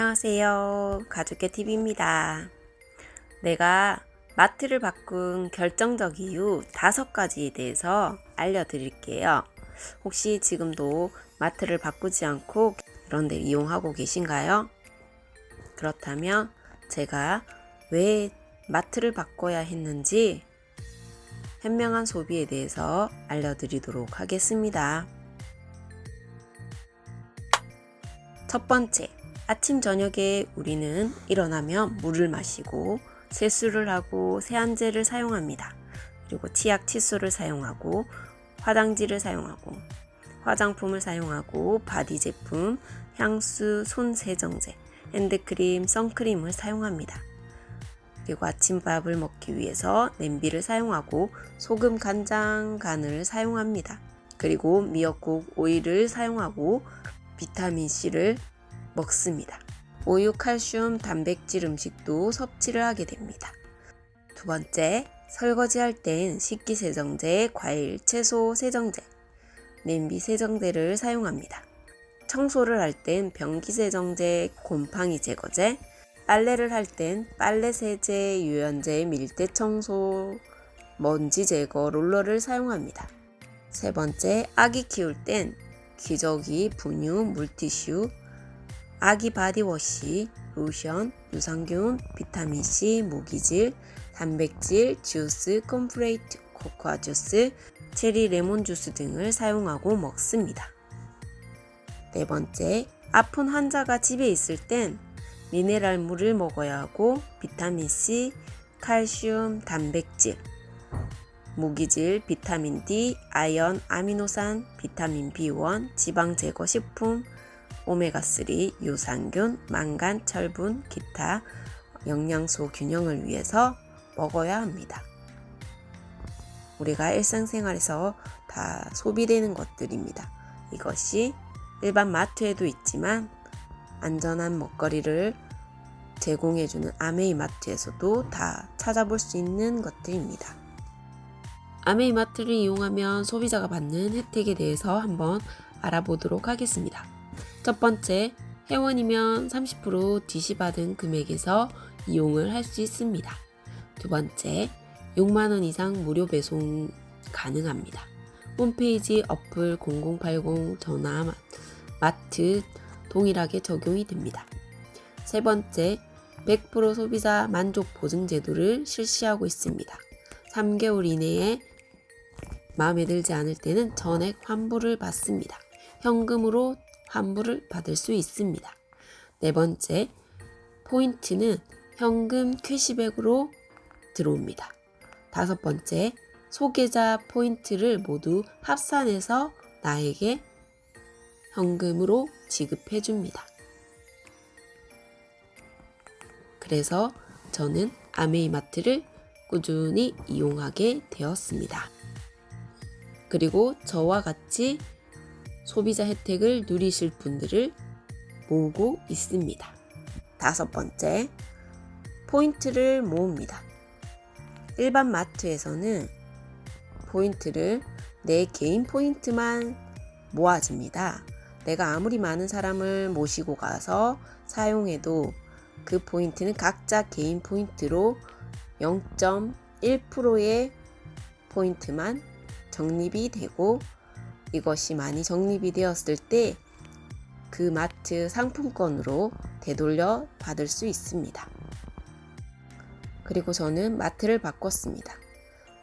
안녕하세요. 가족의 TV입니다. 내가 마트를 바꾼 결정적 이유 5가지에 대해서 알려드릴게요. 혹시 지금도 마트를 바꾸지 않고 이런 데 이용하고 계신가요? 그렇다면 제가 왜 마트를 바꿔야 했는지 현명한 소비에 대해서 알려드리도록 하겠습니다. 첫 번째, 아침 저녁에 우리는 일어나면 물을 마시고 세수를 하고 세안제를 사용합니다. 그리고 치약 칫솔을 사용하고 화장지를 사용하고 화장품을 사용하고 바디 제품, 향수, 손 세정제, 핸드크림, 선크림을 사용합니다. 그리고 아침밥을 먹기 위해서 냄비를 사용하고 소금, 간장, 간을 사용합니다. 그리고 미역국 오일을 사용하고 비타민C를 먹습니다. 우유, 칼슘, 단백질 음식도 섭취를 하게 됩니다. 두 번째, 설거지할 땐 식기세정제, 과일, 채소 세정제, 냄비 세정제를 사용합니다. 청소를 할 땐 변기세정제, 곰팡이 제거제, 빨래를 할 땐 빨래세제, 유연제, 밀대청소, 먼지 제거 롤러를 사용합니다. 세 번째, 아기 키울 땐 기저귀, 분유, 물티슈, 아기 바디워시, 로션, 유산균, 비타민C, 무기질, 단백질, 주스, 콤프레이트, 코코아 주스, 체리 레몬 주스 등을 사용하고 먹습니다. 네 번째, 아픈 환자가 집에 있을 땐 미네랄 물을 먹어야 하고 비타민C, 칼슘, 단백질, 무기질, 비타민 D, 아연, 아미노산, 비타민 B1, 지방 제거 식품, 오메가3, 유산균, 망간, 철분, 기타 영양소 균형을 위해서 먹어야 합니다. 우리가 일상생활에서 다 소비되는 것들입니다. 이것이 일반 마트에도 있지만 안전한 먹거리를 제공해주는 아메이 마트에서도 다 찾아볼 수 있는 것들입니다. 아메이 마트를 이용하면 소비자가 받는 혜택에 대해서 한번 알아보도록 하겠습니다. 첫 번째, 회원이면 30% 지시받은 금액에서 이용을 할 수 있습니다. 두 번째, 6만원 이상 무료 배송 가능합니다. 홈페이지, 어플, 0080, 전화, 마트 동일하게 적용이 됩니다. 세 번째, 100% 소비자 만족 보증 제도를 실시하고 있습니다. 3개월 이내에 마음에 들지 않을 때는 전액 환불을 받습니다. 현금으로 환불을 받을 수 있습니다. 네 번째, 포인트는 현금 캐시백으로 들어옵니다. 다섯 번째, 소계좌 포인트를 모두 합산해서 나에게 현금으로 지급해 줍니다. 그래서 저는 아메이마트를 꾸준히 이용하게 되었습니다. 그리고 저와 같이 소비자 혜택을 누리실 분들을 모으고 있습니다. 다섯 번째, 포인트를 모읍니다. 일반 마트에서는 포인트를 내 개인 포인트만 모아집니다. 내가 아무리 많은 사람을 모시고 가서 사용해도 그 포인트는 각자 개인 포인트로 0.1%의 포인트만 적립이 되고 이것이 많이 적립이 되었을 때 그 마트 상품권으로 되돌려 받을 수 있습니다. 그리고 저는 마트를 바꿨습니다.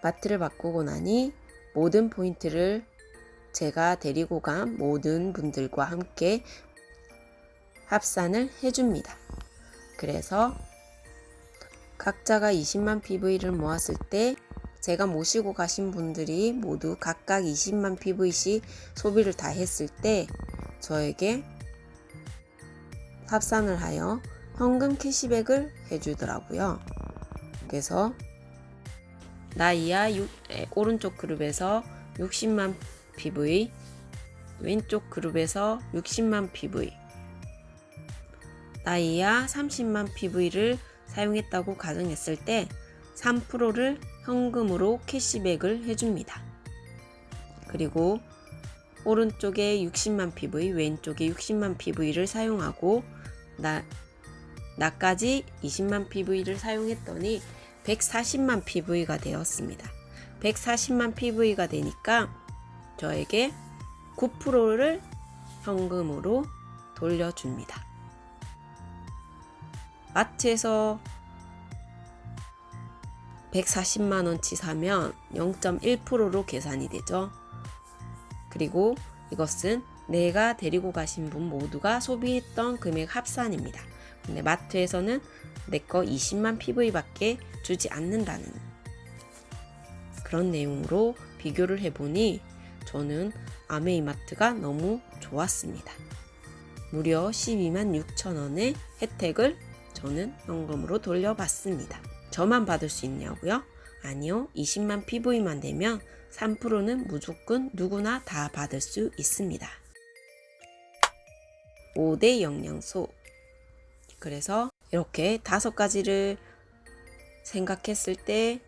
마트를 바꾸고 나니 모든 포인트를 제가 데리고 간 모든 분들과 함께 합산을 해줍니다. 그래서 각자가 20만 PV를 모았을 때 제가 모시고 가신 분들이 모두 각각 20만 PV씩 소비를 다 했을 때 저에게 합산을 하여 현금 캐시백을 해주더라고요. 그래서 나 이하 오른쪽 그룹에서 60만 PV, 왼쪽 그룹에서 60만 PV, 나 이하 30만 PV를 사용했다고 가정했을 때 3%를 현금으로 캐시백을 해줍니다. 그리고 오른쪽에 60만 PV, 왼쪽에 60만 PV를 사용하고 나까지 20만 PV를 사용했더니 140만 PV가 되었습니다. 140만 PV가 되니까 저에게 9%를 현금으로 돌려줍니다. 마트에서 140만원치 사면 0.1%로 계산이 되죠. 그리고 이것은 내가 데리고 가신 분 모두가 소비했던 금액 합산입니다. 근데 마트에서는 내 거 20만 PV밖에 주지 않는다는 그런 내용으로 비교를 해보니 저는 아메이마트가 너무 좋았습니다. 무려 12만 6천원의 혜택을 저는 현금으로 돌려받습니다. 저만 받을 수 있냐고요? 아니요. 20만 PV만 되면 3%는 무조건 누구나 다 받을 수 있습니다. 5대 영양소. 그래서 이렇게 5가지를 생각했을 때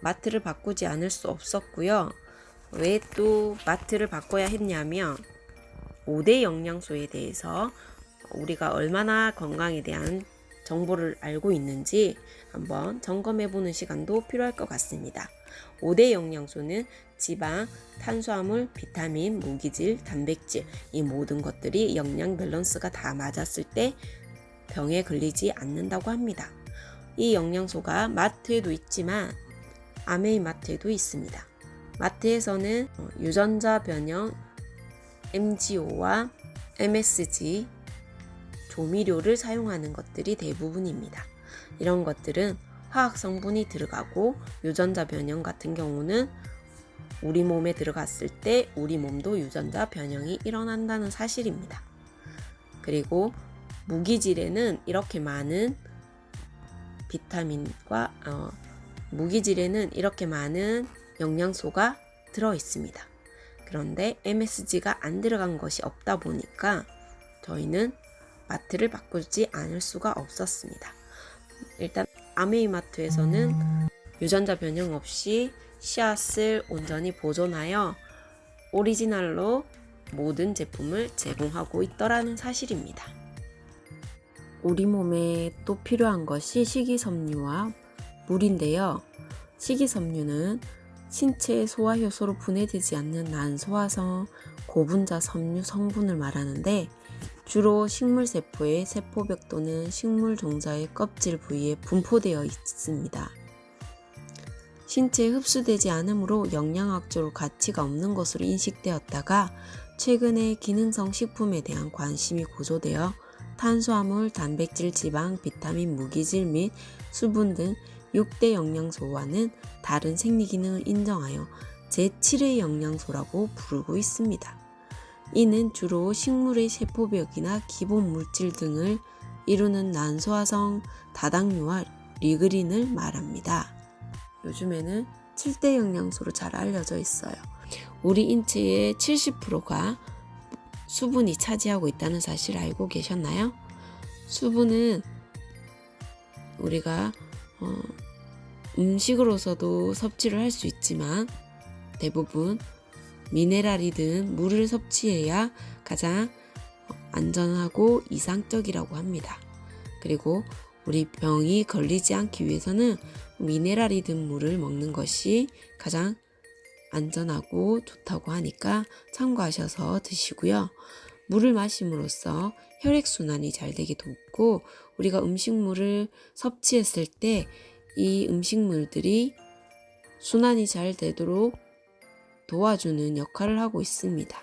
마트를 바꾸지 않을 수 없었고요. 왜 또 마트를 바꿔야 했냐면 5대 영양소에 대해서 우리가 얼마나 건강에 대한 정보를 알고 있는지 한번 점검해보는 시간도 필요할 것 같습니다. 5대 영양소는 지방, 탄수화물, 비타민, 무기질, 단백질 이 모든 것들이 영양 밸런스가 다 맞았을 때 병에 걸리지 않는다고 합니다. 이 영양소가 마트에도 있지만 아메이마트에도 있습니다. 마트에서는 유전자 변형 MGO와 MSG 조미료를 사용하는 것들이 대부분입니다. 이런 것들은 화학 성분이 들어가고 유전자 변형 같은 경우는 우리 몸에 들어갔을 때 우리 몸도 유전자 변형이 일어난다는 사실입니다. 그리고 무기질에는 이렇게 많은 비타민과 무기질에는 이렇게 많은 영양소가 들어 있습니다. 그런데 MSG가 안 들어간 것이 없다 보니까 저희는 마트를 바꾸지 않을 수가 없었습니다. 일단 아메이마트에서는 유전자 변형 없이 씨앗을 온전히 보존하여 오리지널로 모든 제품을 제공하고 있더라는 사실입니다. 우리 몸에 또 필요한 것이 식이섬유와 물인데요. 식이섬유는 신체 소화효소로 분해되지 않는 난소화성 고분자 섬유 성분을 말하는데 주로 식물세포의 세포벽 또는 식물 종자의 껍질 부위에 분포되어 있습니다. 신체에 흡수되지 않으므로 영양학적으로 가치가 없는 것으로 인식되었다가 최근에 기능성 식품에 대한 관심이 고조되어 탄수화물, 단백질, 지방, 비타민, 무기질 및 수분 등 6대 영양소와는 다른 생리기능을 인정하여 제7의 영양소라고 부르고 있습니다. 이는 주로 식물의 세포벽이나 기본 물질 등을 이루는 난소화성 다당류와 리그린을 말합니다. 요즘에는 7대 영양소로 잘 알려져 있어요. 우리 인체의 70%가 수분이 차지하고 있다는 사실 알고 계셨나요? 수분은 우리가 음식으로서도 섭취를 할 수 있지만 대부분 미네랄이든 물을 섭취해야 가장 안전하고 이상적이라고 합니다. 그리고 우리 병이 걸리지 않기 위해서는 미네랄이든 물을 먹는 것이 가장 안전하고 좋다고 하니까 참고하셔서 드시고요. 물을 마심으로써 혈액순환이 잘 되게 돕고 우리가 음식물을 섭취했을 때 이 음식물들이 순환이 잘 되도록 도와주는 역할을 하고 있습니다.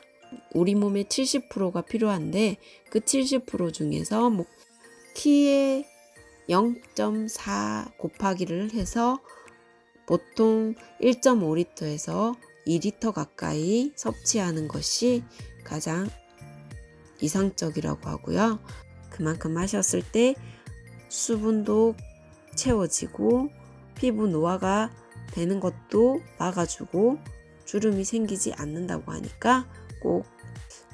우리 몸의 70%가 필요한데 그 70% 중에서 키의 0.4 곱하기를 해서 보통 1.5리터에서 2리터 가까이 섭취하는 것이 가장 이상적이라고 하고요. 그만큼 마셨을 때 수분도 채워지고 피부 노화가 되는 것도 막아주고 주름이 생기지 않는다고 하니까 꼭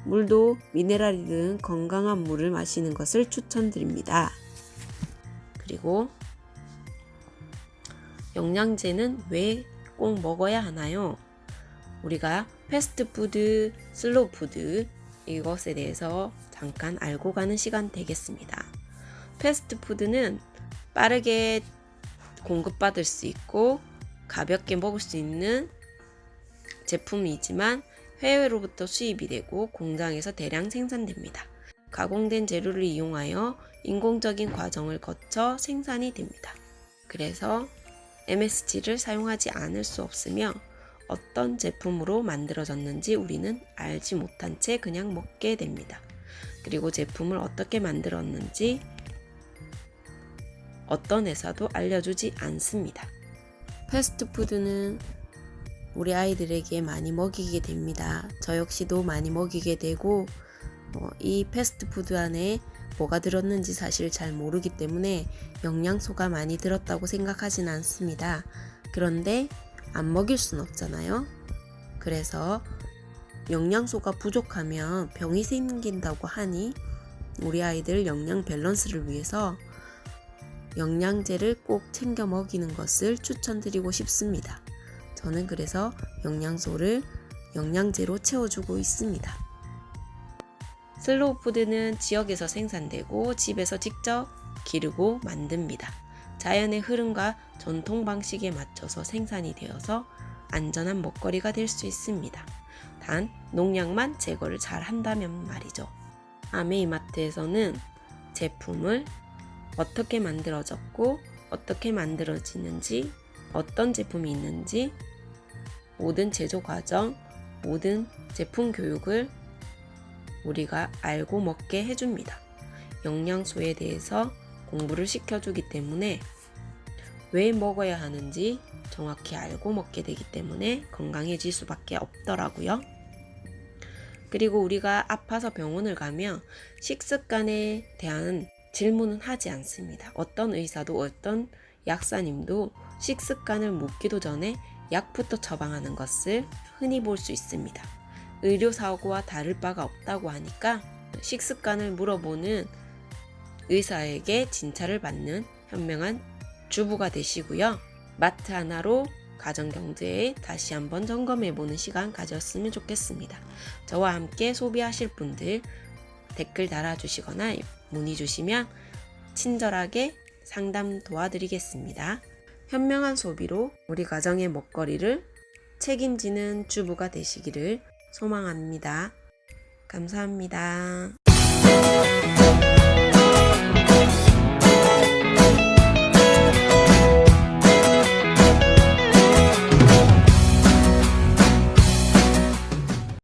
물도 미네랄이든 건강한 물을 마시는 것을 추천드립니다. 그리고 영양제는 왜 꼭 먹어야 하나요? 우리가 패스트푸드, 슬로우푸드 이것에 대해서 잠깐 알고 가는 시간 되겠습니다. 패스트푸드는 빠르게 공급받을 수 있고 가볍게 먹을 수 있는 제품이지만 해외로부터 수입이 되고 공장에서 대량 생산됩니다. 가공된 재료를 이용하여 인공적인 과정을 거쳐 생산이 됩니다. 그래서 MSG를 사용하지 않을 수 없으며 어떤 제품으로 만들어졌는지 우리는 알지 못한 채 그냥 먹게 됩니다. 그리고 제품을 어떻게 만들었는지 어떤 회사도 알려주지 않습니다. 패스트푸드는 우리 아이들에게 많이 먹이게 됩니다. 저 역시도 많이 먹이게 되고 이 패스트푸드 안에 뭐가 들었는지 사실 잘 모르기 때문에 영양소가 많이 들었다고 생각하진 않습니다. 그런데 안 먹일 순 없잖아요. 그래서 영양소가 부족하면 병이 생긴다고 하니 우리 아이들 영양 밸런스를 위해서 영양제를 꼭 챙겨 먹이는 것을 추천드리고 싶습니다. 저는 그래서 영양소를 영양제로 채워주고 있습니다. 슬로우 푸드는 지역에서 생산되고 집에서 직접 기르고 만듭니다. 자연의 흐름과 전통 방식에 맞춰서 생산이 되어서 안전한 먹거리가 될 수 있습니다. 단 농약만 제거를 잘 한다면 말이죠. 아메이마트에서는 제품을 어떻게 만들어졌고 어떻게 만들어지는지 어떤 제품이 있는지 모든 제조 과정, 모든 제품 교육을 우리가 알고 먹게 해줍니다. 영양소에 대해서 공부를 시켜주기 때문에 왜 먹어야 하는지 정확히 알고 먹게 되기 때문에 건강해질 수밖에 없더라고요. 그리고 우리가 아파서 병원을 가면 식습관에 대한 질문은 하지 않습니다. 어떤 의사도 어떤 약사님도 식습관을 묻기도 전에 약부터 처방하는 것을 흔히 볼 수 있습니다. 의료사고와 다를 바가 없다고 하니까 식습관을 물어보는 의사에게 진찰을 받는 현명한 주부가 되시고요. 마트 하나로 가정경제에 다시 한번 점검해보는 시간 가졌으면 좋겠습니다. 저와 함께 소비하실 분들 댓글 달아주시거나 문의 주시면 친절하게 상담 도와드리겠습니다. 현명한 소비로 우리 가정의 먹거리를 책임지는 주부가 되시기를 소망합니다. 감사합니다.